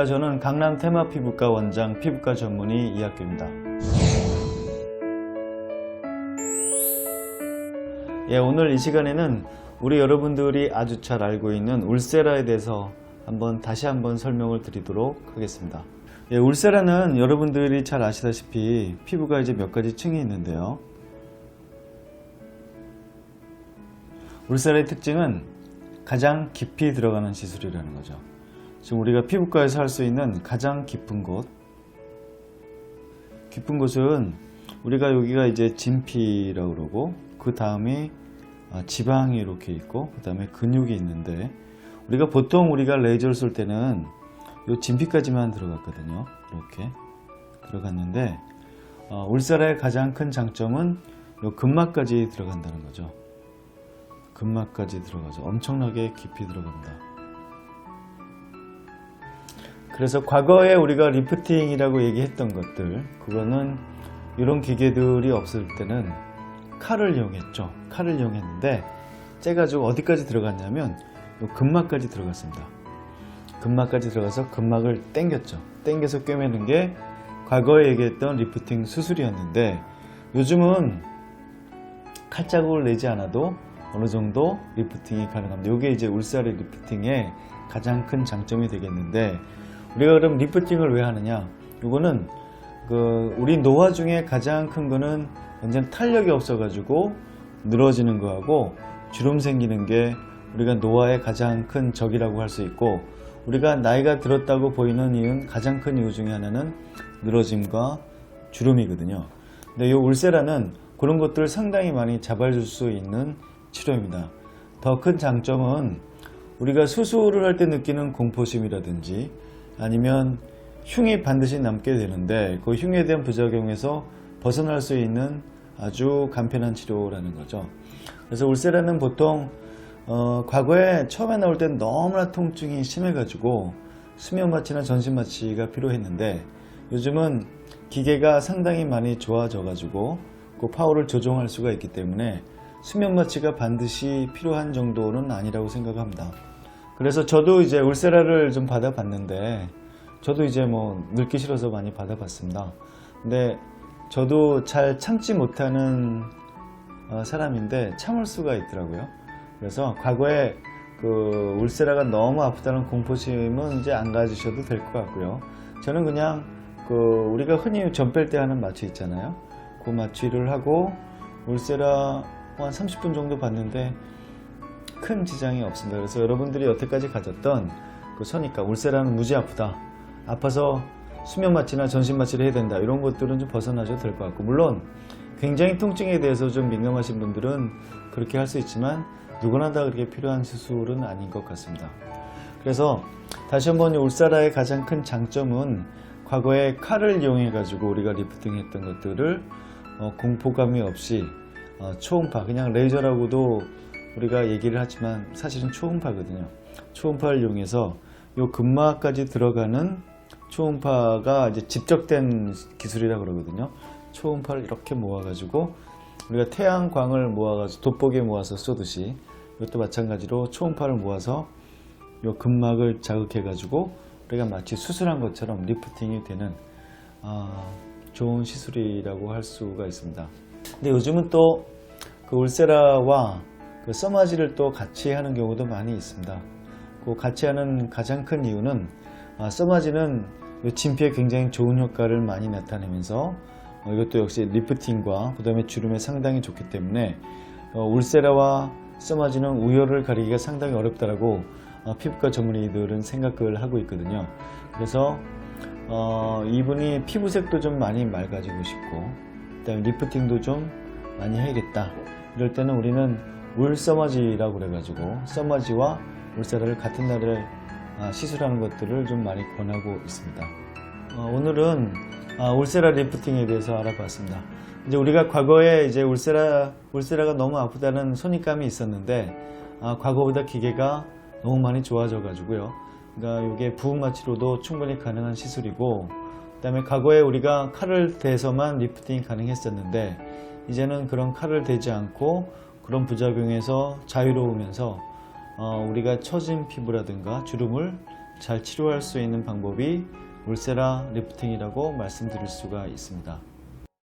안녕하십니까. 저는 강남 테마피부과 원장 피부과 전문의 이학규입니다. 오늘 이 시간에는 우리 여러분들이 아주 잘 알고 있는 울세라에 대해서 다시 한번 설명을 드리도록 하겠습니다. 울세라는 여러분들이 잘 아시다시피 피부가 이제 몇 가지 층이 있는데요. 울세라의 특징은 가장 깊이 들어가는 시술이라는 거죠. 지금 우리가 피부과에서 할 수 있는 가장 깊은 곳, 깊은 곳은 우리가 여기가 이제 진피라고 그러고, 그 다음에 지방이 이렇게 있고, 그 다음에 근육이 있는데, 우리가 레이저를 쏠 때는 이 진피까지만 들어갔거든요. 이렇게 들어갔는데, 울세라의 가장 큰 장점은 이 근막까지 들어간다는 거죠. 근막까지 들어가죠. 엄청나게 깊이 들어갑니다. 그래서 과거에 우리가 리프팅이라고 얘기했던 것들, 그거는 이런 기계들이 없을 때는 칼을 이용했죠. 칼을 이용했는데 째가지고 어디까지 들어갔냐면 이 근막까지 들어갔습니다. 근막까지 들어가서 근막을 당겼죠. 당겨서 꿰매는 게 과거에 얘기했던 리프팅 수술이었는데, 요즘은 칼자국을 내지 않아도 어느 정도 리프팅이 가능합니다. 이게 이제 울세라 리프팅의 가장 큰 장점이 되겠는데, 우리가 그럼 리프팅을 왜 하느냐? 이거는 우리 노화 중에 가장 큰 거는 완전 탄력이 없어가지고 늘어지는 거하고 주름 생기는 게 우리가 노화의 가장 큰 적이라고 할 수 있고, 우리가 나이가 들었다고 보이는 이유는 가장 큰 이유 중에 하나는 늘어짐과 주름이거든요. 근데 이 울세라는 그런 것들을 상당히 많이 잡아줄 수 있는 치료입니다. 더 큰 장점은 우리가 수술을 할 때 느끼는 공포심이라든지 아니면 흉이 반드시 남게 되는데, 그 흉에 대한 부작용에서 벗어날 수 있는 아주 간편한 치료라는 거죠. 그래서 울세라는 보통 과거에 처음에 나올 때는 너무나 통증이 심해가지고 수면 마취나 전신 마취가 필요했는데, 요즘은 기계가 상당히 많이 좋아져가지고 그 파워를 조정할 수가 있기 때문에 수면 마취가 반드시 필요한 정도는 아니라고 생각합니다. 그래서 저도 이제 울세라를 좀 받아봤는데, 저도 이제 늙기 싫어서 많이 받아봤습니다. 근데 저도 잘 참지 못하는 사람인데 참을 수가 있더라고요. 그래서 과거에 울세라가 너무 아프다는 공포심은 이제 안 가지셔도 될 것 같고요. 저는 그냥 우리가 흔히 전 뺄 때 하는 마취 있잖아요. 그 마취를 하고 울세라 한 30분 정도 봤는데 큰 지장이 없습니다. 그래서 여러분들이 여태까지 가졌던 선입관, 울세라는 무지 아프다, 아파서 수면 마취나 전신 마취를 해야 된다, 이런 것들은 좀 벗어나셔도 될 것 같고, 물론 굉장히 통증에 대해서 좀 민감하신 분들은 그렇게 할 수 있지만 누구나 다 그렇게 필요한 수술은 아닌 것 같습니다. 그래서 다시 한번 울세라의 가장 큰 장점은 과거에 칼을 이용해 가지고 우리가 리프팅 했던 것들을 공포감이 없이 초음파, 그냥 레이저라고도 우리가 얘기를 하지만 사실은 초음파거든요. 초음파를 이용해서 이 근막까지 들어가는 초음파가 이제 집적된 기술이라고 그러거든요. 초음파를 이렇게 모아가지고 우리가 태양광을 모아가지고 돋보기에 모아서 쏘듯이, 이것도 마찬가지로 초음파를 모아서 이 근막을 자극해가지고 우리가 마치 수술한 것처럼 리프팅이 되는 좋은 시술이라고 할 수가 있습니다. 근데 요즘은 또 울세라와 써마지를 또 같이 하는 경우도 많이 있습니다. 같이 하는 가장 큰 이유는 써마지는 진피에 굉장히 좋은 효과를 많이 나타내면서 이것도 역시 리프팅과 그 다음에 주름에 상당히 좋기 때문에 울세라와 써마지는 우열을 가리기가 상당히 어렵다라고 피부과 전문의들은 생각을 하고 있거든요. 그래서 이분이 피부색도 좀 많이 맑아지고 싶고, 그 다음에 리프팅도 좀 많이 해야겠다, 이럴 때는 우리는 울써마지라고 그래가지고 써마지와 울세라를 같은 날에 시술하는 것들을 좀 많이 권하고 있습니다. 오늘은 울세라 리프팅에 대해서 알아봤습니다. 이제 우리가 과거에 이제 울세라가 너무 아프다는 선입감이 있었는데, 과거보다 기계가 너무 많이 좋아져 가지고요. 그러니까 이게 부분 마취로도 충분히 가능한 시술이고, 그 다음에 과거에 우리가 칼을 대서만 리프팅이 가능했었는데, 이제는 그런 칼을 대지 않고 그런 부작용에서 자유로우면서 우리가 처진 피부라든가 주름을 잘 치료할 수 있는 방법이 울세라 리프팅이라고 말씀드릴 수가 있습니다.